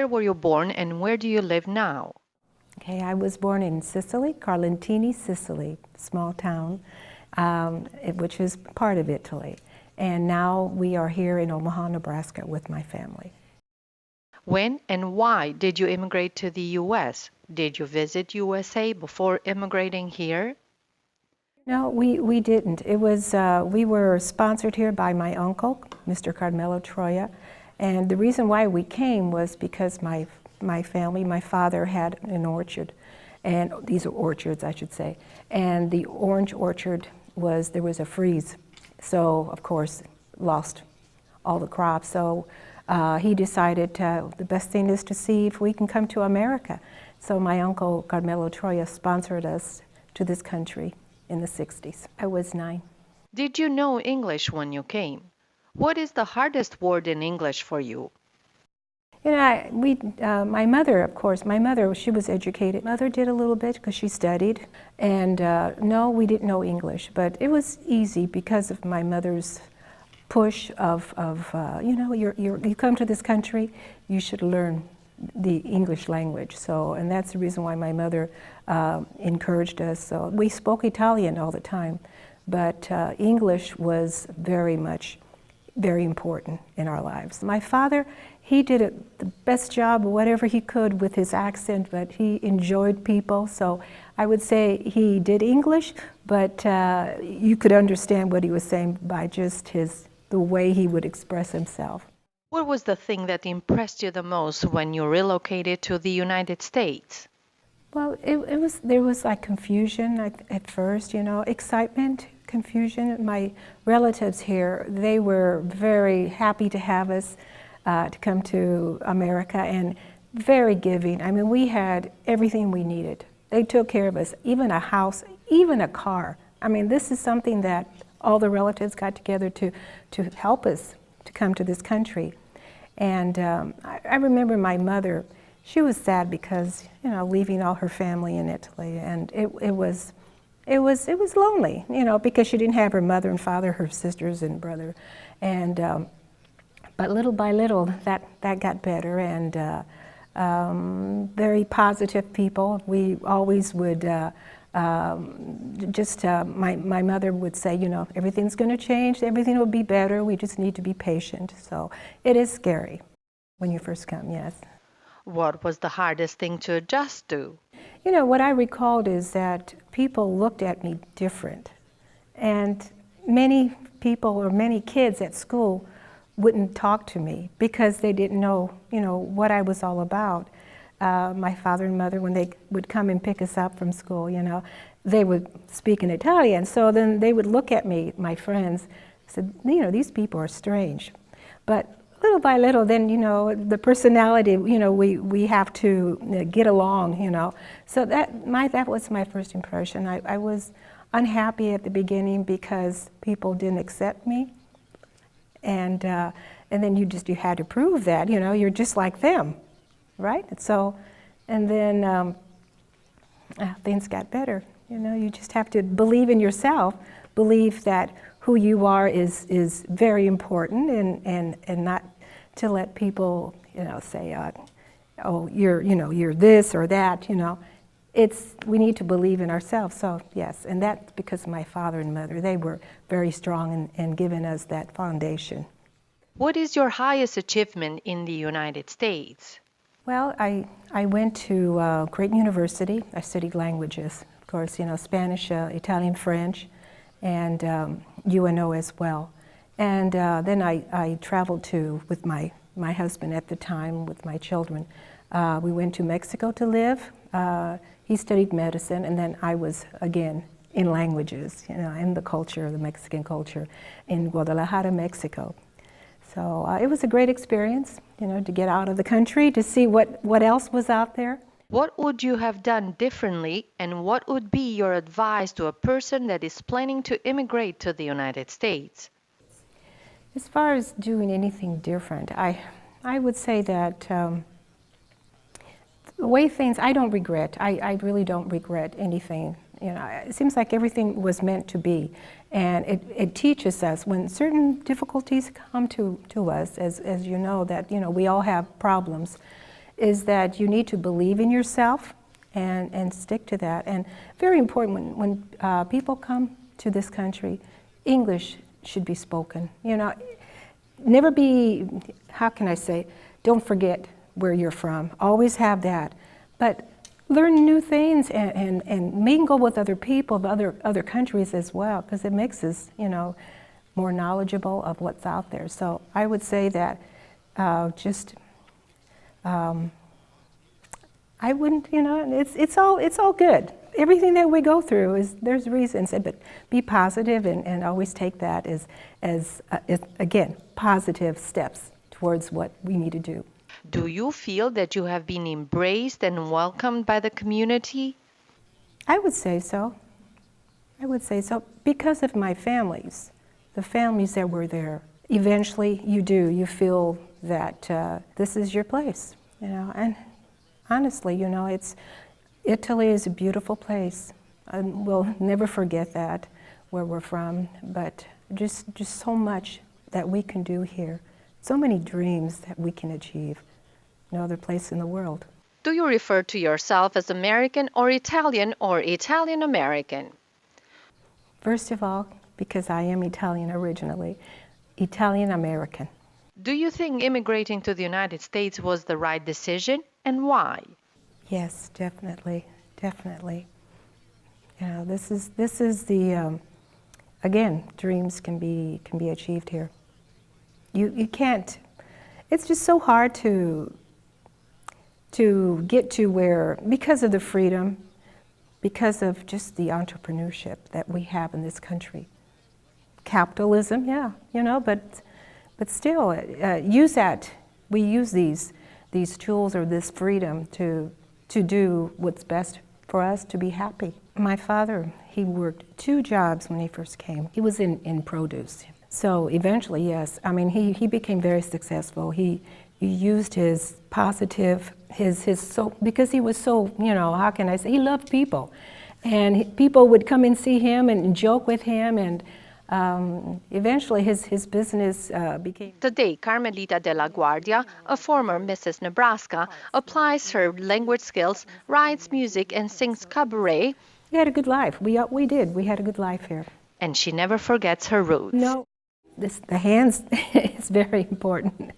Where were you born and where do you live now? Okay, I was born in Sicily, Carlentini, Sicily, small town, which is part of Italy. And now we are here in Omaha, Nebraska with my family. When and why did you immigrate to the U.S.? Did you visit USA before immigrating here? No, we didn't. It was, we were sponsored here by my uncle, Mr. Carmelo Troia. And the reason why we came was because my family, my father had an orchard, and these are orchards, I should say. And the orange orchard there was a freeze. So, of course, lost all the crops. So he decided the best thing is to see if we can come to America. So my uncle Carmelo Troia sponsored us to this country in the 60s. I was 9. Did you know English when you came? What is the hardest word in English for you? You know, my mother, of course, she was educated. Mother did a little bit because she studied. And no, we didn't know English, but it was easy because of my mother's push of you know, you come to this country, you should learn the English language. So, and that's the reason why my mother encouraged us. So we spoke Italian all the time, but English was very important in our lives. My father, he did the best job, whatever he could with his accent, but he enjoyed people. So I would say he did English, but you could understand what he was saying by just the way he would express himself. What was the thing that impressed you the most when you relocated to the United States? Well, there was like confusion at first, you know, excitement, confusion. My relatives here, they were very happy to have us to come to America and very giving. I mean, we had everything we needed. They took care of us, even a house, even a car. I mean, this is something that all the relatives got together to help us to come to this country. And I remember my mother, she was sad because, you know, leaving all her family in Italy, and it was lonely, you know, because she didn't have her mother and father, her sisters and brother, and but little by little that got better, and very positive people. We always would my mother would say, you know, everything's going to change, everything will be better. We just need to be patient. So it is scary when you first come, yes. What was the hardest thing to adjust to? You know, what I recalled is that people looked at me different. And many people or many kids at school wouldn't talk to me because they didn't know, you know, what I was all about. My father and mother, when they would come and pick us up from school, you know, they would speak in Italian. So then they would look at me, my friends, said, you know, these people are strange. But little by little, then, you know, the personality, you know, we have to get along, you know. So that was my first impression. I was unhappy at the beginning because people didn't accept me. And then you had to prove that, you know, you're just like them, right? So, and then things got better. You know, you just have to believe in yourself, believe that who you are is very important, and not to let people, you know, say, oh, you're this or that, you know. We need to believe in ourselves. So yes, and that's because my father and mother, they were very strong in giving us that foundation. What is your highest achievement in the United States? Well, I went to Creighton University. I studied languages, of course, you know, Spanish, Italian, French, and UNO as well. And then I traveled with my husband at the time, with my children. We went to Mexico to live. He studied medicine, and then I was, again, in languages, you know, in the culture, the Mexican culture, in Guadalajara, Mexico. So it was a great experience, you know, to get out of the country, to see what else was out there. What would you have done differently, and what would be your advice to a person that is planning to immigrate to the United States? As far as doing anything different, I would say that the way things, I don't regret. I really don't regret anything. You know, it seems like everything was meant to be, and it teaches us when certain difficulties come to us, as you know, that, you know, we all have problems. is that you need to believe in yourself and stick to that. And very important, when people come to this country, English should be spoken. You know, never be, how can I say, don't forget where you're from. Always have that. But learn new things and mingle with other people of other countries as well, because it makes us, you know, more knowledgeable of what's out there. So I would say that I wouldn't, you know, it's all good. Everything that we go through there's reasons, but be positive and always take that as again, positive steps towards what we need to do. Do you feel that you have been embraced and welcomed by the community? I would say so. I would say so because of my families, the families that were there. Eventually, you feel that this is your place, you know. And honestly, you know, Italy is a beautiful place, and we'll never forget that where we're from. But just so much that we can do here, so many dreams that we can achieve. No other place in the world. Do you refer to yourself as American or Italian American? First of all, because I am Italian originally, Italian American. Do you think immigrating to the United States was the right decision, and why? Yes, definitely, definitely. You know, this is the again, dreams can be achieved here. You can't. It's just so hard to get to where, because of the freedom, because of just the entrepreneurship that we have in this country. Capitalism, yeah, you know, but still, use that. We use these tools or this freedom to do what's best for us to be happy. My father, he worked 2 jobs when he first came. He was in produce. So eventually, yes, I mean, he became very successful. He used his positive, because he was so, you know, how can I say, he loved people. And people would come and see him and joke with him, and eventually his business became... Today, Carmelita della Guardia, a former Mrs. Nebraska, applies her language skills, writes music, and sings cabaret. We had a good life. We did. We had a good life here. And she never forgets her roots. No, the hands is very important.